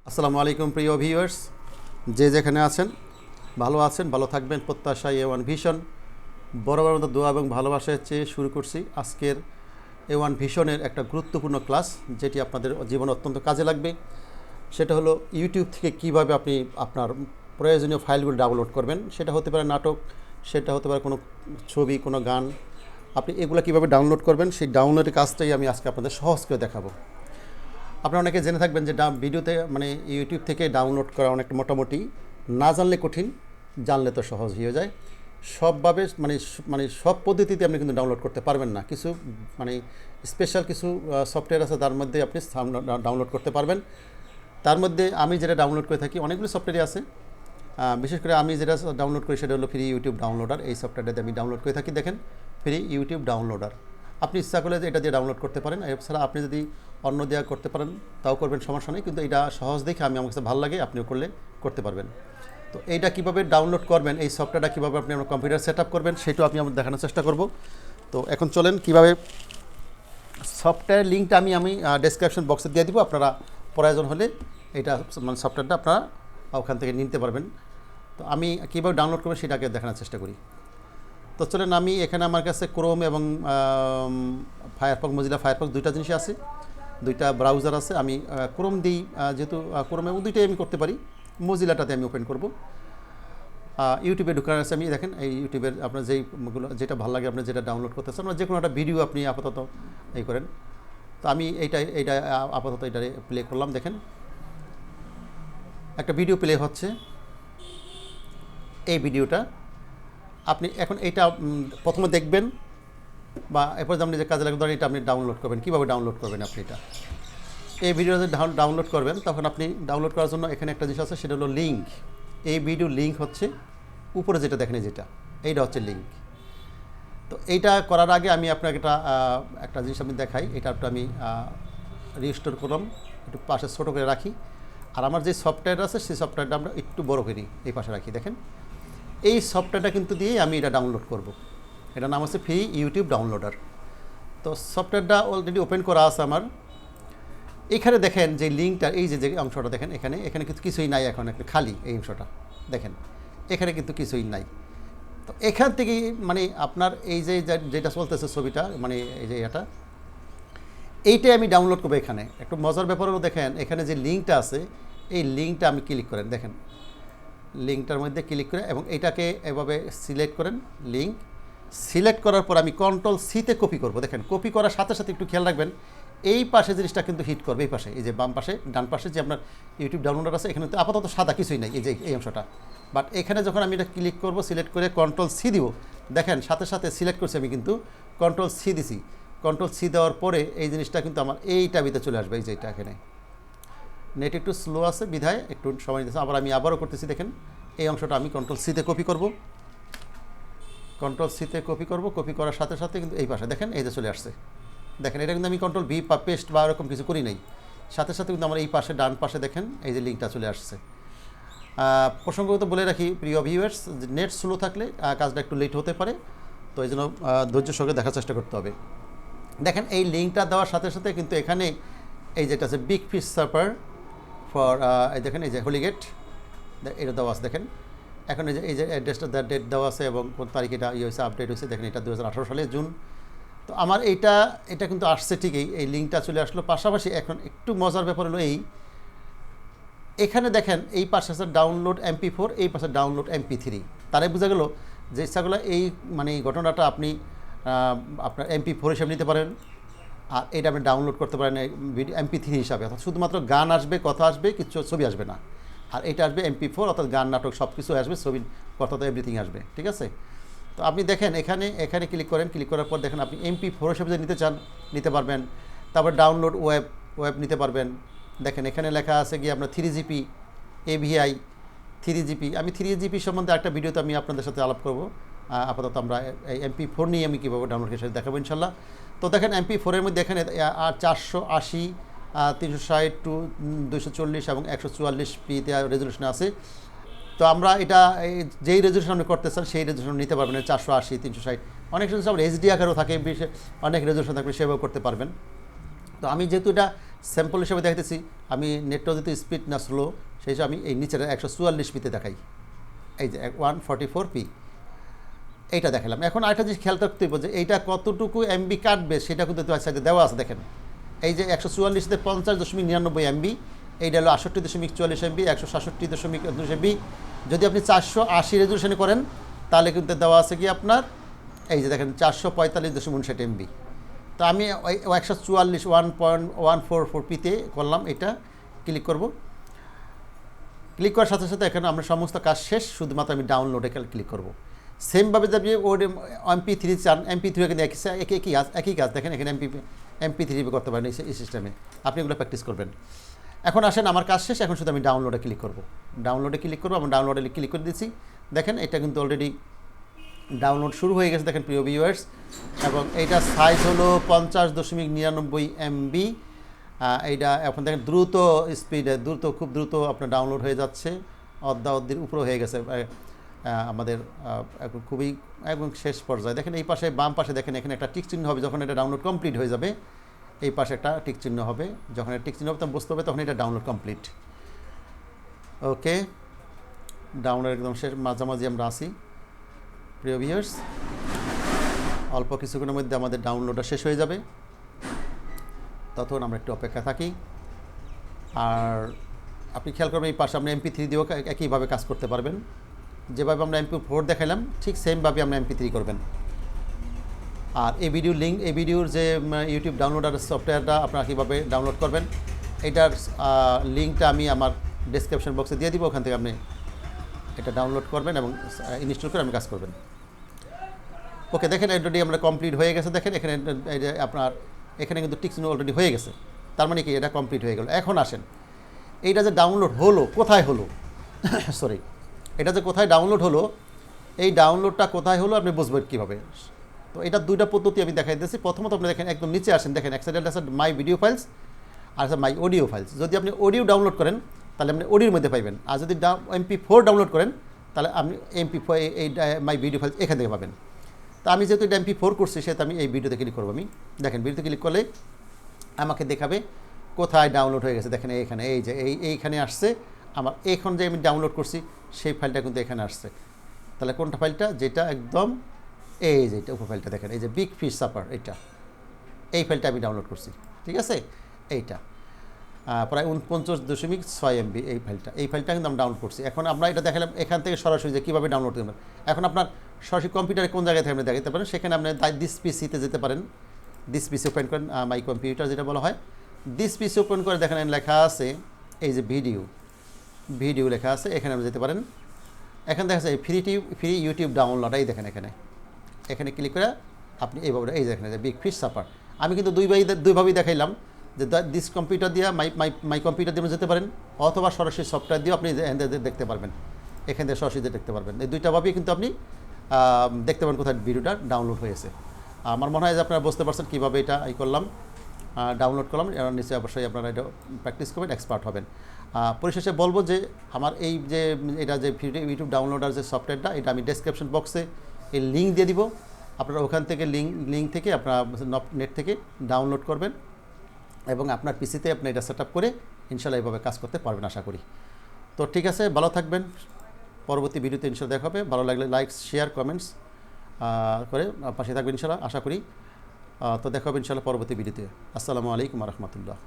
আসসালামু আলাইকুম প্রিয় ভিউয়ার্স, যে যেখানে আছেন ভালো থাকবেন প্রত্যাশায় A1 ভিশন বরাবর মতো দোয়া এবং ভালোবাসার চেয়ে শুরু করছি আজকের A1 ভিশনের একটা গুরুত্বপূর্ণ ক্লাস, যেটি আপনাদের জীবনে অত্যন্ত কাজে লাগবে। সেটা হলো ইউটিউব থেকে কিভাবে আপনি আপনার প্রয়োজনীয় ফাইলগুলো ডাউনলোড করবেন। সেটা হতে পারে নাটক, সেটা হতে পারে কোনো ছবি, কোনো গান। আপনি এগুলো কীভাবে ডাউনলোড করবেন, সেই ডাউনলোডের কাজটাই আমি আজকে আপনাদের সহজ করে দেখাবো। আপনারা অনেকে জেনে থাকবেন যে ভিডিওতে ইউটিউব থেকে ডাউনলোড করা অনেকটা মোটামুটি, না জানলে কঠিন, জানলে তো সহজ হয়ে যায়। সবভাবে সব পদ্ধতিতে আপনি কিন্তু ডাউনলোড করতে পারবেন না। কিছু স্পেশাল কিছু সফটওয়্যার আছে, তার মধ্যে আপনি ডাউনলোড করতে পারবেন। তার মধ্যে আমি যেটা ডাউনলোড করে থাকি, অনেকগুলো সফটওয়্যারই আছে। বিশেষ করে আমি যেটা ডাউনলোড করি সেটা হলো ফ্রি ইউটিউব ডাউনলোডার। এই সফটওয়্যারটাতে আমি ডাউনলোড করে থাকি। দেখেন, ফ্রি ইউটিউব ডাউনলোডার। আপনি ইচ্ছা করলে এটা দিয়ে ডাউনলোড করতে পারেন। এছাড়া আপনি যদি অন্য দেওয়া করতে পারেন তাও করবেন, সমস্যা নেই। কিন্তু এটা সহজ দেখে আমার কাছে ভালো লাগে, আপনিও করতে পারবেন। তো এইটা কীভাবে ডাউনলোড করবেন, এই সফটওয়্যারটা কীভাবে আপনি আমার কম্পিউটার সেট আপ করবেন, সেটাও আমি দেখানোর চেষ্টা করব। তো এখন চলেন কীভাবে সফটওয়্যার লিঙ্কটা আমি ডেসক্রিপশন বক্সে দিয়ে দিব। আপনারা প্রয়োজন হলে এটা সফটওয়্যারটা আপনারা ওখান থেকে নিতে পারবেন। তো আমি কীভাবে ডাউনলোড করবেন সেটাকে দেখানোর চেষ্টা করি। তো চলেন, আমি এখানে আমার কাছে ক্রোম এবং ফায়ারফক্স, মজিলা ফায়ারফক্স দুইটা জিনিসই আছে, দুইটা ব্রাউজার আছে। আমি ক্রোম দিই, যেহেতু ক্রোম এবং দুইটাই আমি করতে পারি। মজিলাটাতে আমি ওপেন করব। ইউটিউবে ঢুকার আছে। আমি দেখেন এই ইউটিউবের আপনার যেটা ভালো লাগে, আপনি যেটা ডাউনলোড করতে চান, যে কোনো একটা ভিডিও আপনি আপাতত এই করেন। তো আমি এইটা আপাতত এটা প্লে করলাম। দেখেন, একটা ভিডিও প্লে হচ্ছে। এই ভিডিওটা আপনি এখন এইটা প্রথমে দেখবেন, বা এরপর আপনি যে কাজে লাগবে, এটা আপনি ডাউনলোড করবেন। কীভাবে ডাউনলোড করবেন আপনি এটা, এই ভিডিওতে ডাউনলোড করবেন, তখন আপনি ডাউনলোড করার জন্য এখানে একটা জিনিস আছে, সেটা হলো লিঙ্ক। এই ভিডিও লিঙ্ক হচ্ছে উপরে যেটা দেখেন, এইটা হচ্ছে লিঙ্ক। তো এইটা করার আগে আমি আপনাকে একটা জিনিস আমি দেখাই। এটা একটু আমি রিস্টোর করলাম, একটু পাশে ছোটো করে রাখি। আর আমার যে সফটওয়্যার আছে সেই সফটওয়্যারটা আমরা একটু বড় করি, এই পাশে রাখি। দেখেন, এই সফটওয়্যারটা কিন্তু দিয়েই আমি এটা ডাউনলোড করব। এটার নাম হচ্ছে ফ্রি ইউটিউব ডাউনলোডার। তো সফটওয়্যারটা অলরেডি ওপেন করা আছে আমার। এখানে দেখেন যে লিঙ্কটা, এই যে অংশটা দেখেন, এখানে কিন্তু কিছুই নাই, এখন একটা খালি এই অংশটা দেখেন, এখানে কিন্তু কিছুই নাই। তো এখান থেকে আপনার এই যেটা চলতেছে ছবিটা, এই যে এইটাই আমি ডাউনলোড করবো। এখানে একটু মজার ব্যাপার হলো, দেখেন এখানে যে লিঙ্কটা আছে, এই লিঙ্কটা আমি ক্লিক করেন। দেখেন, লিঙ্কটার মধ্যে ক্লিক করে এবং এটাকে এভাবে সিলেক্ট করেন। লিঙ্ক সিলেক্ট করার পর আমি Ctrl+C কপি করব। দেখেন, কপি করার সাথে সাথে একটু খেয়াল রাখবেন, এই পাশে জিনিসটা কিন্তু হিট করবে। এই পাশে, এই যে বাম পাশে, ডান পাশে যে আপনার ইউটিউব ডাউনলোডার আছে, এখানে তো আপাতত সাদা কিছুই নাই, এই অংশটা। বাট এখানে যখন আমি এটা ক্লিক করব, সিলেক্ট করে Ctrl+C দিব, দেখেন সাথে সাথে সিলেক্ট করছি আমি, কিন্তু Ctrl+C দিছি। Ctrl+C দেওয়ার পরে এই জিনিসটা কিন্তু আমার এইটা ভিতরে চলে আসবে। এই যে এটা, এখানে নেট একটু স্লো আছে বিধায় একটু সময় দিতেছে। আবারও করতেছি। দেখেন, এই অংশটা আমি Ctrl+C কপি করব। Ctrl+C কপি করব। কপি করার সাথে সাথে কিন্তু এই পাশে দেখেন, এই যে চলে আসছে। দেখেন, এটা কিন্তু আমি Ctrl+V বা পেস্ট বা এরকম কিছু করি নাই। সাথে সাথে কিন্তু আমার এই পাশে, ডান পাশে দেখেন, এই যে লিঙ্কটা চলে আসছে। প্রসঙ্গত বলে রাখি প্রিয় ভিউয়ার্স, নেট স্লো থাকলে কাজটা একটু লেট হতে পারে। তো এই জন্য ধৈর্য সহকারে দেখার চেষ্টা করতে হবে। দেখেন, এই লিঙ্কটা দেওয়ার সাথে সাথে কিন্তু এখানে এই যেটা আছে বিগ ফিশ সার্ভার ফর, এই দেখেন, এই যে হলিগেট, এটা দেওয়া আছে। দেখেন, এখন এই যে অ্যাড্রেসটা, ডেট দেওয়া আছে এবং কোন তারিখ এটা হয়েছে, আপডেট হয়েছে। দেখেন, এটা 2018 সালে জুন। তো আমার এটা কিন্তু আসছে ঠিকই, এই লিঙ্কটা চলে আসলো। পাশাপাশি এখন একটু মজার ব্যাপার হলো, এখানে দেখেন এই পাশে আছে ডাউনলোড MP4, এই পাশে ডাউনলোড MP3। তারাই বোঝা গেল যে ইচ্ছাগুলো এই এই ঘটনাটা আপনি আপনার MP4 হিসাবে নিতে পারেন, আর এটা আপনি ডাউনলোড করতে পারেন MP3 হিসাবে। অর্থাৎ শুধুমাত্র গান আসবে, কথা আসবে, কিছু ছবি আসবে না। আর এটা আসবে MP4, অর্থাৎ গান, নাটক সব কিছু আসবে, ছবি, কথা তো এভরিথিং আসবে। ঠিক আছে? তো আপনি দেখেন, এখানে ক্লিক করেন। ক্লিক করার পর দেখেন, আপনি MP4 হিসেবে যদি নিতে চান নিতে পারবেন। তারপর ডাউনলোড ওয়েব নিতে পারবেন। দেখেন, এখানে লেখা আছে গিয়ে আপনার 3GP AVI 3GP। আমি 3GP সম্বন্ধে একটা ভিডিওতে আমি আপনাদের সাথে আলাপ করব। আপাতত আমরা এই MP4 নিয়ে আমি কীভাবে ডাউনলোড করে দেখাবো ইনশাল্লাহ। তো দেখেন, MP4-এর মধ্যে এখানে 480, 360 টু 240 এবং 144p-তে রেজলিউশন আছে। তো আমরা এটা যেই রেজলিউশন আপনি করতে চান সেই রেজলিউশন নিতে পারবেন। 480, 360, অনেক রেজলিউশন HD আকারও থাকে, অনেক রেজলিউশন থাকবে, সেভাবে করতে পারবেন। তো আমি যেহেতু এটা স্যাম্পল হিসেবে দেখাতেছি। আমি নেটটা যদি স্পিড না স্লো, সেই হিসেবে আমি এই নিচের 144 পিতে দেখাই। এই যে 144p এইটা দেখালাম। এখন আরেকটা জিনিস খেয়াল রাখতে হবে যে এইটা কতটুকু এমবি কাটবে সেটা কিন্তু তোমার সাইডে দেওয়া আছে। দেখেন এই যে 144তে 50.99 এমবি, এইটা হলো 68.44 এমবি, 167.2 এমবি। যদি আপনি 480 রেজুলেশনে করেন তাহলে কিন্তু দেওয়া আছে কি আপনার এই যে দেখেন 445.59 এমবি। তো আমি ওই 144 1.144পিতে করলাম, এটা ক্লিক করব। ক্লিক করার সাথে সাথে এখানে আমরা সমস্ত কাজ শেষ, শুধুমাত্র আমি ডাউনলোডে ক্লিক করব। সেমভাবে যদি MP3 চান, MP3 কিন্তু একই কাজ দেখেন, এখানে MP3 করতে পারেন এই সিস্টেমে, আপনি এগুলো প্র্যাকটিস করবেন। এখন আসেন আমার কাজ শেষ, এখন শুধু আমি ডাউনলোডে ক্লিক করব। ডাউনলোডে ক্লিক করবো, আমি ডাউনলোডে ক্লিক করে দিচ্ছি। দেখেন এটা কিন্তু অলরেডি ডাউনলোড শুরু হয়ে গেছে দেখেন প্রিয় ভিউয়ার্স। এবং এইটা সাইজ হলো 50.99 MB। এইটা এখন দেখেন দ্রুত স্পিডে খুব দ্রুত আপনার ডাউনলোড হয়ে যাচ্ছে, অর্ধের উপরে হয়ে গেছে আমাদের এখন খুবই এবং শেষ পর্যায়ে। দেখেন এই পাশে বাম পাশে দেখেন এখানে একটা টিক চিহ্ন হবে, যখন এটা ডাউনলোড কমপ্লিট হয়ে যাবে এই পাশে একটা টিক চিহ্ন হবে, যখন এটা টিক চিহ্ন হবে তখন বুঝতে হবে তখন এটা ডাউনলোড কমপ্লিট। ওকে, ডাউনলোড একদম শেষ, মাঝামাঝি আমরা আসি প্রিয় ভিউয়ার্স। অল্প কিছুক্ষণের মধ্যে আমাদের ডাউনলোডটা শেষ হয়ে যাবে, ততক্ষণ আমরা একটু অপেক্ষা থাকি। আর আপনি খেয়াল করবেন এই পাশে আমরা MP3 দিয়েও একইভাবে কাজ করতে পারবেন। যেভাবে আমরা MP4 দেখালাম ঠিক সেমভাবে আমরা MP3 করবেন। আর এই ভিডিওর যে ইউটিউব ডাউনলোডার সফটওয়্যারটা আপনারা কীভাবে ডাউনলোড করবেন এটার লিঙ্কটা আমি আমার ডেসক্রিপশন বক্সে দিয়ে দিব, ওখান থেকে আপনি এটা ডাউনলোড করবেন এবং ইনস্টল করে আপনি কাজ করবেন। ওকে, দেখেন অলরেডি আমরা কমপ্লিট হয়ে গেছে। দেখেন এখানে এই যে আপনার এখানে কিন্তু টিক চিহ্ন অলরেডি হয়ে গেছে, তার মানে কি এটা কমপ্লিট হয়ে গেল। এখন আসেন এইটা যে ডাউনলোড হলো কোথায় হলো সরি, এটা যে কোথায় ডাউনলোড হলো, এই ডাউনলোডটা কোথায় হলো আপনি বুঝবেন কীভাবে। তো এটা দুইটা পদ্ধতি আমি দেখাই দিচ্ছি। প্রথমত আপনি দেখেন একদম নিচে আসেন, দেখেন এক সাইডে আছে মাই ভিডিও ফাইলস আর আছে মাই অডিও ফাইলস। যদি আপনি অডিও ডাউনলোড করেন তাহলে আপনি অডিওর মধ্যে পাইবেন, আর যদি MP4 ডাউনলোড করেন তাহলে আপনি MP4 এই মাই ভিডিও ফাইলস এখান থেকে পাবেন। তো আমি যেহেতু এটা MP4 করছি সেহেতু আমি এই ভিডিওতে ক্লিক করবো। আমি দেখেন ভিডিওতে ক্লিক করলে আমাকে দেখাবে কোথায় ডাউনলোড হয়ে গেছে। দেখেন এইখানে এই যে এইখানে আসছে আমার, এখন যে আমি ডাউনলোড করছি সেই ফাইলটা কিন্তু এখানে আসছে। তাহলে কোনটা ফাইলটা, যেটা একদম এই যে এটা উপর ফাইলটা দেখেন, এই যে বিগ ফিশ সাপার, এই ফাইলটা আমি ডাউনলোড করছি, ঠিক আছে। এইটা প্রায় 49.6 MB এই ফাইলটা কিন্তু আমি ডাউনলোড করছি। এখন আমরা এটা দেখালাম এখান থেকে সরাসরি যে কীভাবে ডাউনলোড করবেন। এখন আপনার সরাসরি কম্পিউটারে কোন জায়গায় থেকে আপনি দেখাতে পারেন, সেখানে আপনি দিস পিসিতে যেতে পারেন। দিস পিসি ওপেন করেন, মাই কম্পিউটার যেটা বলা হয়, দিস পিসি ওপেন করে দেখেন লেখা আছে এই যে ভিডিও লেখা আছে, এখানে আপনি যেতে পারেন। এখানে দেখা যাচ্ছে ফ্রি ইউটিউব ডাউনলোড, এই দেখেন এখানে ক্লিক করে আপনি এইভাবে এই দেখেন যে বিগ ফিশ সাপার। আমি কিন্তু দুইভাবেই দেখাইলাম যে দিস কম্পিউটার দিয়ে মাই কম্পিউটার দিয়ে যেতে পারেন, অথবা সরাসরি সফটওয়্যার দিয়েও আপনি দেখতে পারবেন, এখান থেকে সরাসরি দেখতে পারবেন। এই দুইটাভাবেই কিন্তু আপনি দেখতে পারেন কোথায় ভিডিওটা ডাউনলোড হয়েছে। আমার মনে হয় যে আপনারা বুঝতে পারছেন কীভাবে এটা ডাউনলোড করলাম। এর নিচে অবশ্যই আপনারা এটা প্র্যাকটিস করবেন, এক্সপার্ট হবেন। পরিশেষে বলবো যে আমার এই যে এটা যে ইউটিউব ডাউনলোডার যে সফটওয়্যারটা, এটা আমি ডেসক্রিপশন বক্সে এই লিঙ্ক দিয়ে দিব। আপনারা ওখান থেকে লিঙ্ক থেকে আপনারা নেট থেকে ডাউনলোড করবেন এবং আপনার পিসিতে আপনি এটা সেট আপ করে ইনশাআল্লাহ এইভাবে কাজ করতে পারবেন আশা করি। তো ঠিক আছে, ভালো থাকবেন। পরবর্তী ভিডিওতে ইনশাআল্লাহ দেখা হবে। ভালো লাগলে লাইক, শেয়ার, কমেন্টস করে পাশে থাকবেন ইনশাআল্লাহ আশা করি। তো দেখা হবে ইনশাআল্লাহ পরবর্তী ভিডিওতে। আসসালামু আলাইকুম ওয়া রাহমাতুল্লাহ।